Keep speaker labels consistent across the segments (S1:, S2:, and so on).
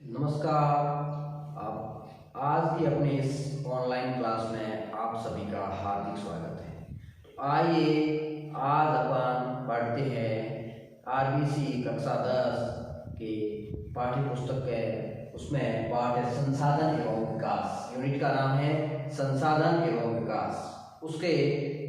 S1: नमस्कार। आप आज की अपने इस ऑनलाइन क्लास में आप सभी का हार्दिक स्वागत है। तो आइए आज अपन पढ़ते हैं आरबीसी कक्षा 10 के पाठ्य पुस्तक है। उसमें पाठ है संसाधन एवं विकास। यूनिट का नाम है संसाधन एवं विकास। उसके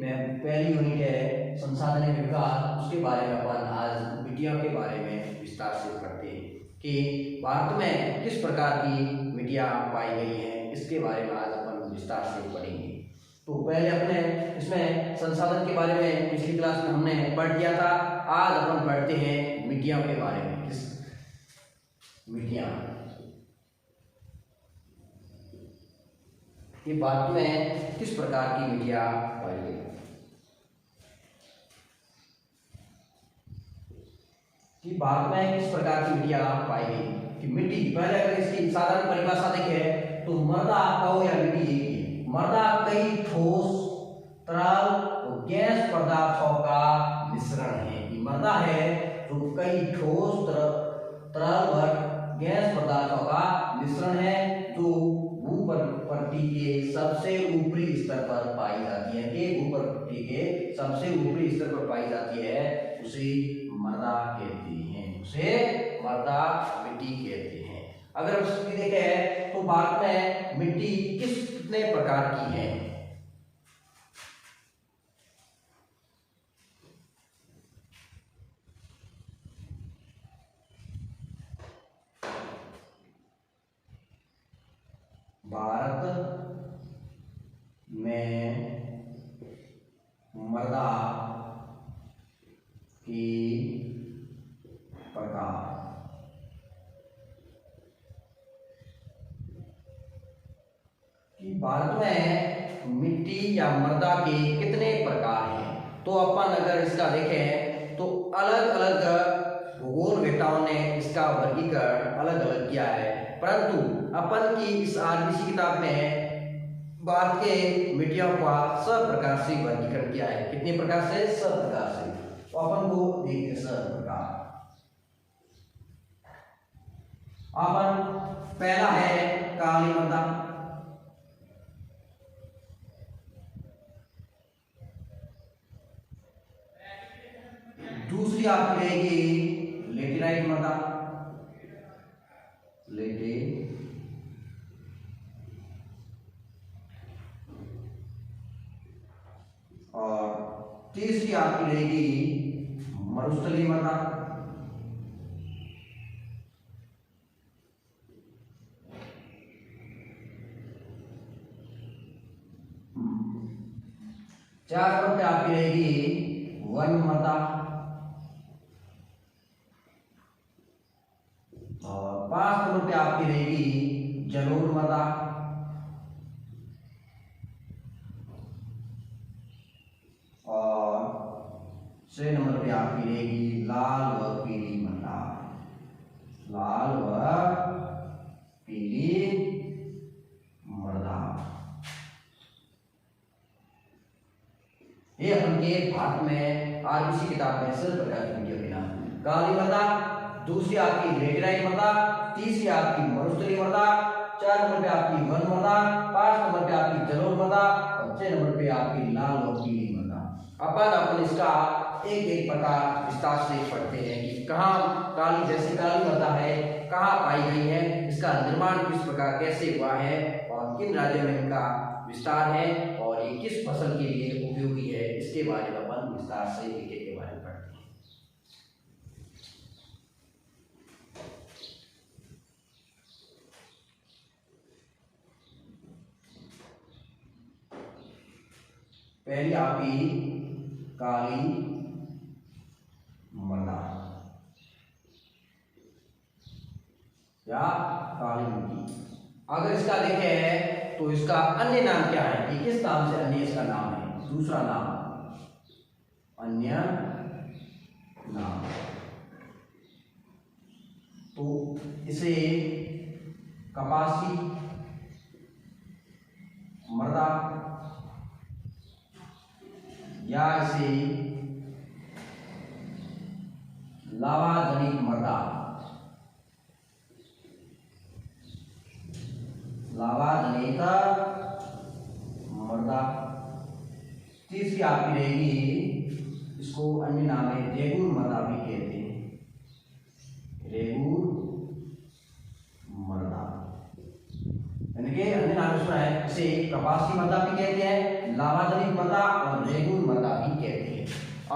S1: में पहली यूनिट है संसाधन एवं विकास। उसके बारे में अपन आज मिट्टियों के बारे में विस्तार से पढ़ते हैं कि भारत में किस प्रकार की मिट्टियाँ पाई गई हैं। इसके बारे में आज अपन विस्तार से पढ़ेंगे। तो पहले अपने इसमें संसाधन के बारे में पिछली क्लास में हमने पढ़ लिया था। आज अपन पढ़ते हैं मिट्टियों के बारे में। किस मिट्टियाँ कि भारत में किस प्रकार की मिट्टियाँ पाई गई कि भारत में किस प्रकार की मिट्टियाँ पाई गई। कि मिट्टी पहले अगर इसकी साधारण परिभाषा देखें तो मृदा कहो या मिट्टी एक ही है। मृदा कई ठोस तरल और गैस पदार्थों का मिश्रण है। मृदा है जो कई ठोस तरल और गैस पदार्थों का मिश्रण है जो भूप्रकृति के सबसे ऊपरी स्तर पर पाई जाती है। कि भूप्रकृति के सबसे ऊपरी स्तर पर पाई जाती है उसे मृदा कहते हैं। उसे मृदा मिट्टी कहते हैं। अगर उसकी देखें तो भारत में मिट्टी कितने प्रकार की है। भारत में मृदा की प्रकार कि भारत में मिट्टी या मृदा के कितने प्रकार हैं। तो अपन अगर इसका देखें तो अलग अलग भूगोलवेताओं ने इसका वर्गीकरण अलग अलग किया है। परंतु अपन की इस आरबीसी किताब में भारत के मिट्टियों का सब प्रकार से वर्गीकरण किया है। कितने प्रकार से? सब प्रकार से। तो अपन को देखते सब प्रकार। अपन पहला है काली मृदा। दूसरी आपकी रहेगी लेटेराइट मृदा। और तीसरी आपकी रहेगी मरुस्थलीय मृदा। चार नंबर पे आपकी रहेगी वन मृदा। और 5 नंबर पे आपकी रहेगी जलोढ़ मृदा। और 6 नंबर पे आपकी रहेगी लाल व पीली मृदा। लाल व पीली मृदा। ये अपन के भारत में आरबीसी किताब में सब प्रकार की मिट्टियों के नाम। काली मृदा, दूसरी आपकी लेटेराइट मृदा, तीसरी आपकी मरुस्थलीय मृदा, 4 नंबर पे आपकी वन मृदा, 5 नंबर पे आपकी जलोढ़ मृदा और 6 नंबर पे आपकी लाल और पीली मृदा। अपन इसका एक एक प्रकार विस्तार से पढ़ते हैं कि कहाँ काली जैसे काली मृदा है कहाँ पाई गई है, इसका निर्माण किस प्रकार कैसे हुआ है और किन राज्यों में इनका विस्तार है और ये किस फसल के लिए उपयोगी है। इसके बारे में अपन विस्तार से एक एक के बारे में पढ़ते हैं। पहली आपकी काली मृदा या काली मिट्टी। अगर इसका देखें तो इसका अन्य नाम क्या है कि किस नाम से अन्य इसका नाम है। दूसरा नाम अन्य नाम तो इसे कपासी मृदा या इसे लावा जनित मृदा लावा जनित मृदा। तीसरी आपकी रहेगी, इसको अन्य नाम है रेगुर मृदा भी कहते हैं, रेगुर मृदा, यानी कि अन्य नाम सुना है, इसे कपासी मृदा भी कहते हैं, लावा जनित मृदा और रेगुर मृदा भी कहते हैं।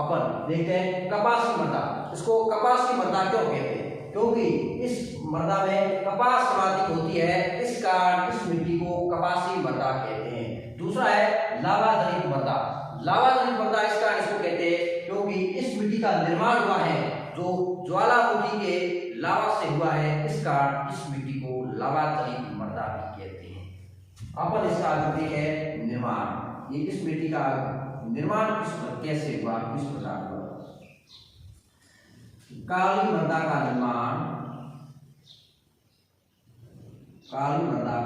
S1: अपन देखते हैं कपासी मृदा। इसको कपासी मृदा क्यों कहते हैं? क्योंकि इस मृदा में कपास समाधिक होती है, इस कारण इस मिट्टी को कपासी मृदा कहते हैं। दूसरा है लावा जनित मृदा। लावा जनित मृदा इस कारण इसको कहते हैं क्योंकि इस मिट्टी का निर्माण हुआ है जो ज्वालामुखी के लावा से हुआ है, इस कारण इस मिट्टी को लावा जनित मृदा भी कहते हैं। अपन इसका आगे है निर्माण। ये इस मिट्टी का निर्माण कैसे हुआ, किस प्रकार हुआ? काली मृदा का निर्माण, काली मृदा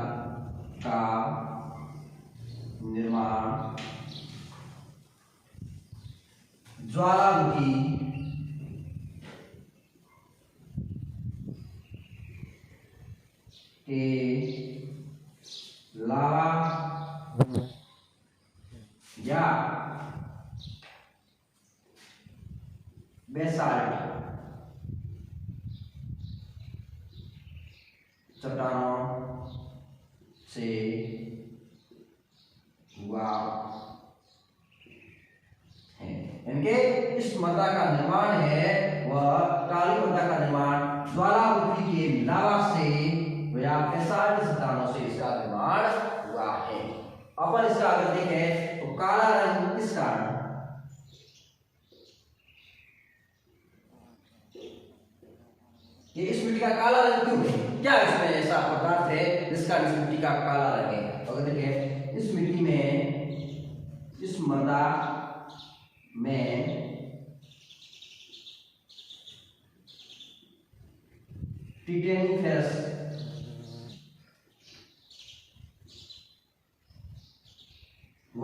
S1: का निर्माण ज्वालामुखी के लावा या बेसाल्ट चट्टानों से हुआ है। इनके इस मृदा का निर्माण है वह काली मृदा का निर्माण ज्वालामुखी के लावा से या बेसाल्ट चट्टानों से इसका निर्माण हुआ है। अपन इसका अगर देखें तो काला रंग किस कारण, ये इस मिट्टी का काला रंग क्यों है? क्या इसमें ऐसा पदार्थ है जिसका इस मिट्टी का काला रंग है? अगर देखें इस मिट्टी में, इस मृदा में टिटेनियम फेरस व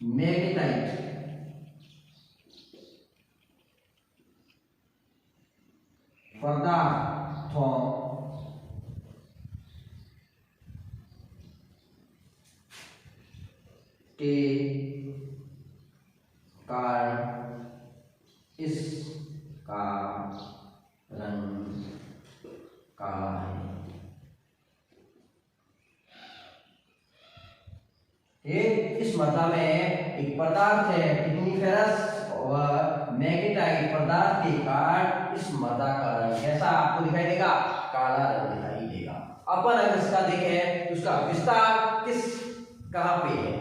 S1: मैग्नेटाइट पदार्थों के कारण इसका रंग काला है। इस मृदा में एक पदार्थ है टिटेनियम फेरस और मैग्नेटाइट पदार्थ के कारण इस मृदा का रंग कैसा आपको दिखाई देगा? काला रंग दिखाई देगा। अपन अगर इसका देखें तो उसका विस्तार किस कहां पे है?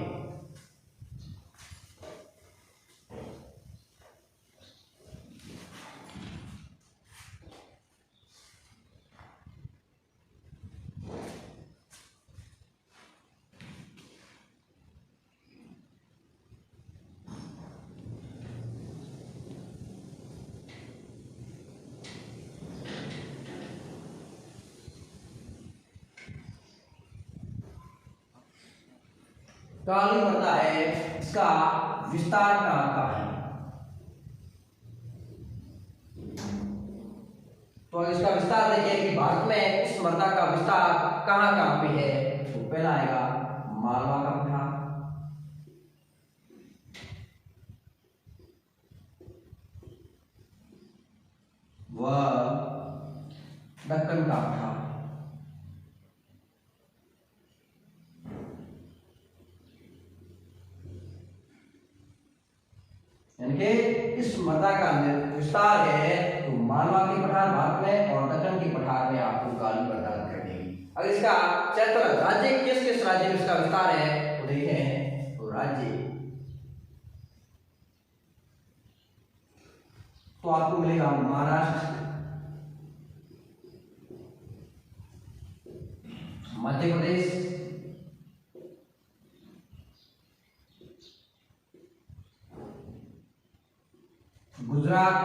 S1: काली मृदा है, इसका विस्तार कहां का है? तो इसका विस्तार देखिए कि भारत में इस मृदा का विस्तार कहां कहां पे है? तो पहला आएगा मालवा का पठार, व दक्कन का पठार, यानी कि इस मृदा का विस्तार है तो मालवा के पठार भारत में और दक्कन के पठार में आपको काली मृदा दिखाई देगी। अगर इसका क्षेत्र राज्य किस किस राज्य में इसका विस्तार है तो देखें तो राज्य तो आपको मिलेगा महाराष्ट्र, मध्य प्रदेश, गुजरात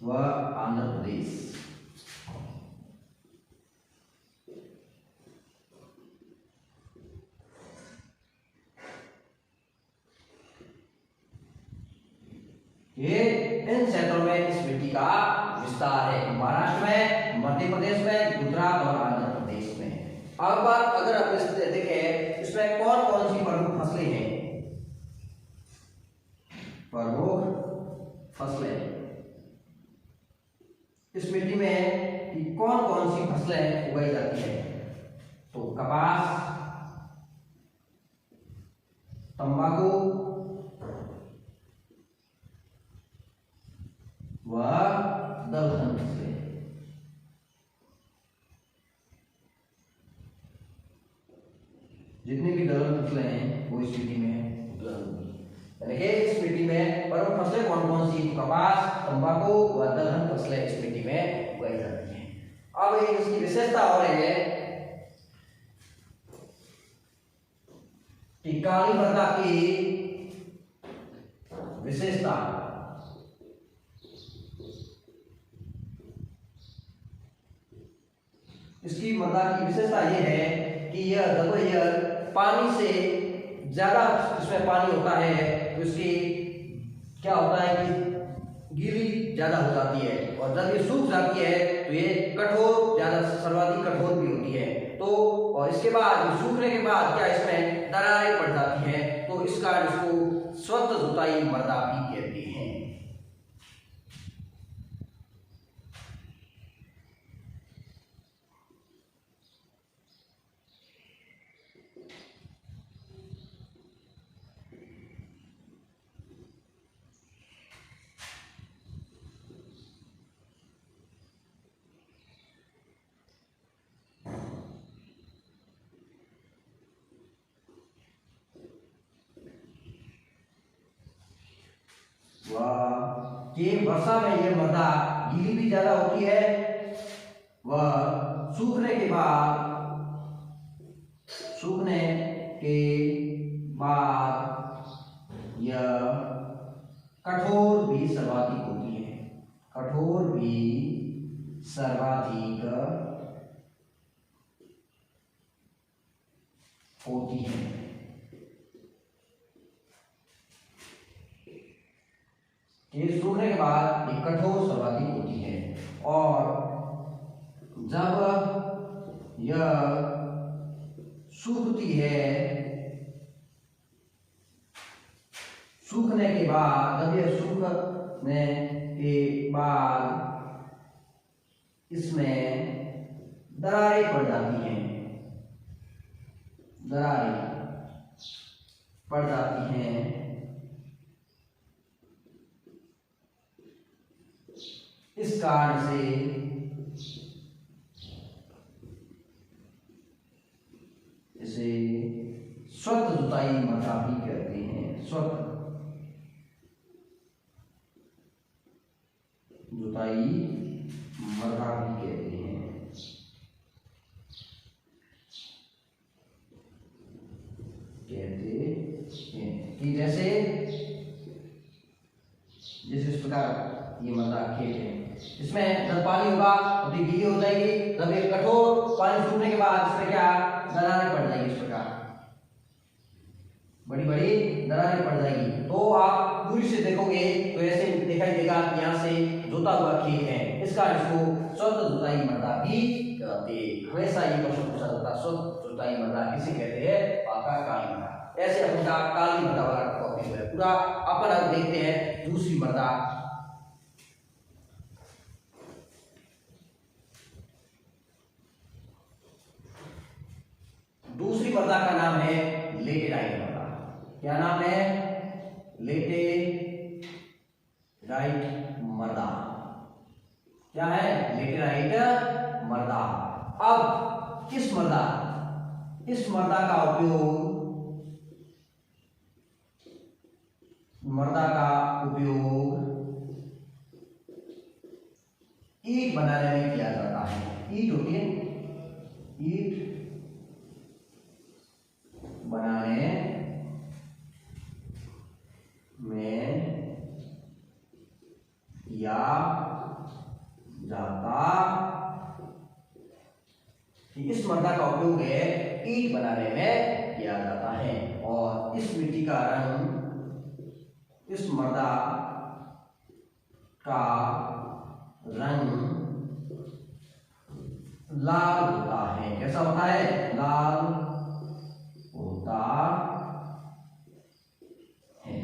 S1: व आंध्र प्रदेश। ये इन क्षेत्रों में इस मिट्टी का विस्तार है, महाराष्ट्र में, मध्य प्रदेश में, गुजरात और आंध्र प्रदेश में। अब बात अगर आप देखें इसमें कौन कौन सी प्रमुख फसलें हैं, प्रमुख फसलें इस मिट्टी में कि कौन कौन सी फसलें उगाई जाती है, तो कपास, तंबाकू व दलहन फसलें। जितनी भी दलहन फसलें हैं वो इस मिट्टी में उपलब्ध होंगी। यानी कि इस मिट्टी में प्रमुख फसलें कौन कौन सी, कपास, तंबाकू व दलहन फसलें इस मिट्टी में उगाई जाती हैं। अब इसकी विशेषता और है कि काली मृदा की विशेषता, इसकी मृदा की विशेषता यह है कि यह पानी से ज्यादा, इसमें पानी होता है तो इसकी क्या होता है कि गीली ज्यादा हो जाती है, और जब ये सूख जाती है तो ये कठोर, ज्यादा सर्वाधिक कठोर भी होती है। तो और इसके बाद सूखने के बाद क्या इसमें दरारें पड़ जाती है, तो इस कारण इसको स्वतः जुताई मृदा भी कहते हैं। कि वर्षा में यह मृदा गीली भी ज्यादा होती है, वह सूखने के बाद यह कठोर भी सर्वाधिक होती है, कठोर भी सर्वाधिक होती है। ये सूखने के बाद ये कठोर सर्वाधिक होती है, और जब यह सूखती है, सूखने के बाद, जब यह सूखने के बाद इसमें दरारें पड़ जाती हैं, दरारें पड़ जाती हैं। इस कारण से इसे स्वतः जुताई मृदा भी कहते हैं, स्वतः जुताई मृदा भी कहते हैं। कि जैसे इस प्रकार ये मृदा खेत है, इसमें जब पानी होगा तो गीली हो जाएगी, जब ये कठोर पानी सूखने के बाद इसमें क्या दरारें पड़ जाएगी, इस प्रकार बड़ी बड़ी दरारें पड़ जाएगी। तो आप दूर से देखोगे तो ऐसे दिखाई देगा कि यहाँ से जोता हुआ खेत है, इस कारण इसको स्वतः जुताई मृदा भी कहते हैं। हमेशा ये क्वेश्चन पूछा जाता है, स्वतः जुताई मृदा किसे कहते हैं, आपका काली मृदा। ऐसे अपना काली मृदा वाला टॉपिक है पूरा। अपन अब देखते हैं दूसरी मृदा। दूसरी मृदा का नाम है लेटेराइट मृदा। क्या नाम है, लेटेराइट मृदा। क्या है, लेटेराइट मृदा। अब इस मृदा का उपयोग ईंट बनाने में किया जाता है। ईंट होती है, ईंट बनाने में किया जाता, इस मृदा का उपयोग है ईंट बनाने में किया जाता है। और इस मिट्टी का रंग, इस मृदा का रंग लाल होता है। कैसा होता है? लाल होता है।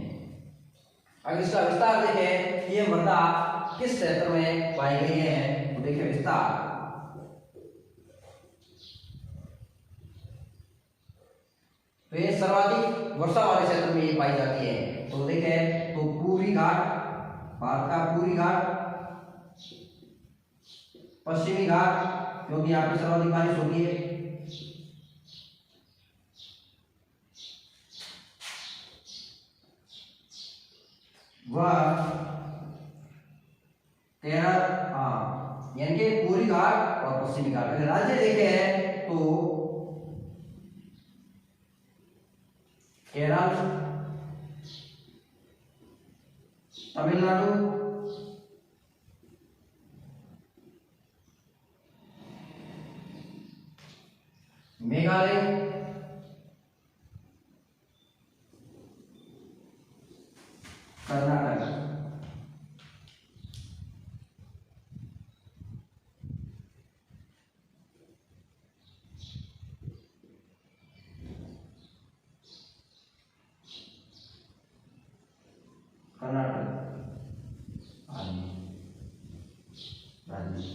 S1: अब इसका विस्तार देखें, ये मृदा किस क्षेत्र में पाई गई है? तो देखिए विस्तार, तो ये सर्वाधिक वर्षा वाले क्षेत्र में ये पाई जाती है। तो देखें, तो पूर्वी घाट, भारत का पूर्वी घाट, पश्चिमी घाट, क्योंकि यहाँ पे सर्वाधिक बारिश होती है, वह केरल, हाँ, यानी कि पूर्वी घाट और पश्चिमी घाट। अगर राज्य देखे हैं तो केरल, तमिलनाडु, मेघालय, कर्नाटक।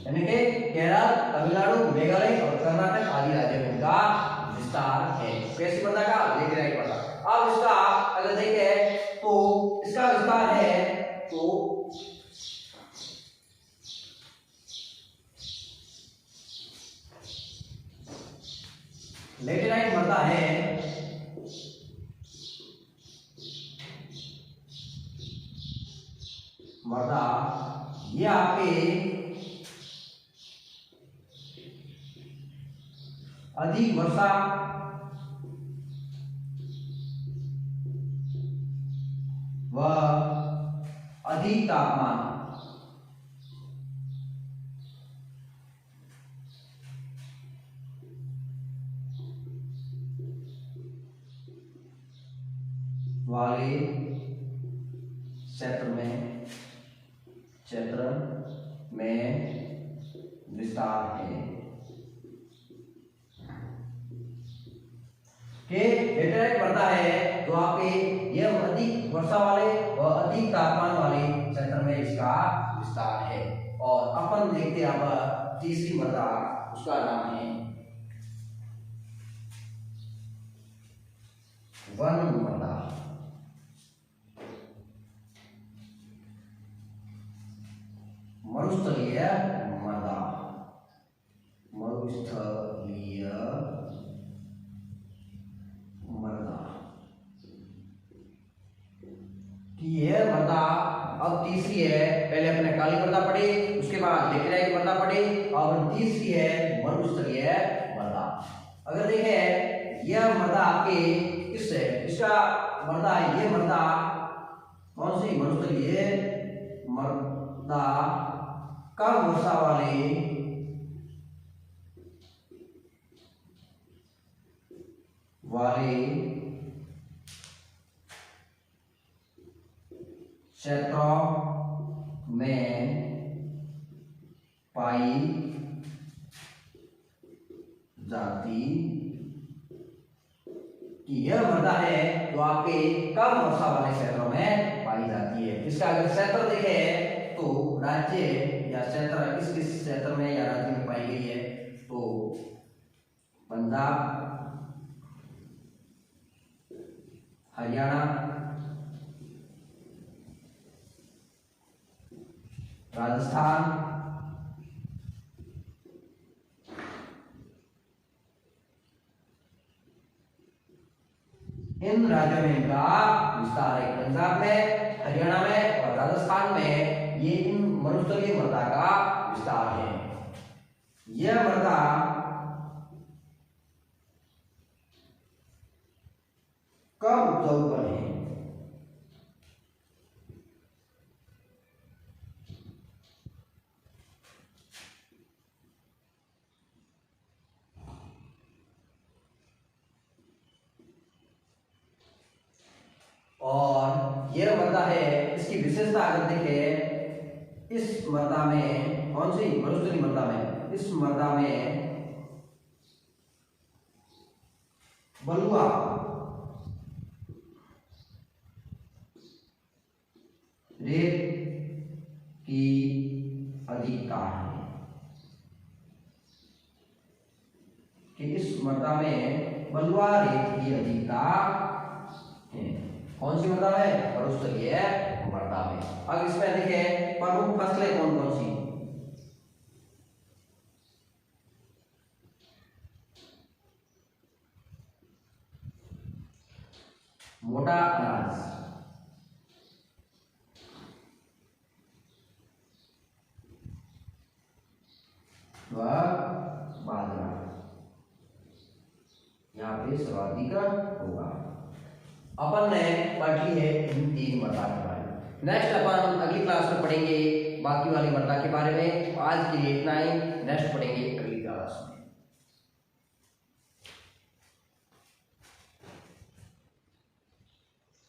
S1: यानी कि केरल, तमिलनाडु, मेघालय और कर्नाटक आदि राज्यों में इनका विस्तार है। कैसी मृदा का? लेटेराइट मृदा। अब इसका अगर देखें तो इसका विस्तार है तो लेटेराइट मृदा है मृदा, ये आपके अधिक वर्षा व अधिक तापमान वाले क्षेत्र में विस्तार है। लेटेराइट मृदा है जो आपके यह अधिक वर्षा वाले व अधिक तापमान वाले क्षेत्र में इसका विस्तार है। और अपन देखते हैं अब तीसरी मृदा, उसका नाम है वन मृदा। मरुस्थलीय मृदा, मरुस्थलीय मृदा की यह मृदा अब तीसरी है। पहले अपने काली मृदा पढ़े, उसके बाद लेटेराइट मृदा पढ़े, और तीसरी है मरुस्थलीय मृदा। अगर देखें यह मृदा आपके किस है? इसका मृदा, ये मृदा कौन सी? मरुस्थलीय मृदा कम वर्षा वाले क्षेत्रों में पाई जाती कि यह मृदा है जो आपके कम वर्षा वाले क्षेत्रों में पाई जाती है। इसका अगर क्षेत्र देखें तो राज्य या क्षेत्र, किस किस क्षेत्र में या राज्य में पाई गई है? तो पंजाब, हरियाणा, राजस्थान, इन राज्यों में इनका विस्तार है। पंजाब में, हरियाणा में और राजस्थान में ये इन मरुस्थलीय मृदा का विस्तार है। यह मृदा कम उपजाऊपन है। और यह मृदा है, इसकी विशेषता अगर देखें इस मृदा में, कौन सी मरुस्थलीय मृदा में, इस मृदा में बलुआ रेत की अधिकता है, कि इस मृदा में बलुआ रेत की अधिकता है। कौन सी मृदा में? मरुस्थलीय मृदा में। अब इसमें देखें प्रमुख फसलें कौन कौन सी? मोटा अनाज, व बाजरा यहाँ पे सर्वाधिक होगा। अपन ने पढ़ ली है इन 3 मृदा के बारे में। नेक्स्ट अपन अगली क्लास में पढ़ेंगे बाकी वाली मृदा के बारे में। आज के लिए इतना ही, नेक्स्ट पढ़ेंगे अगली क्लास में।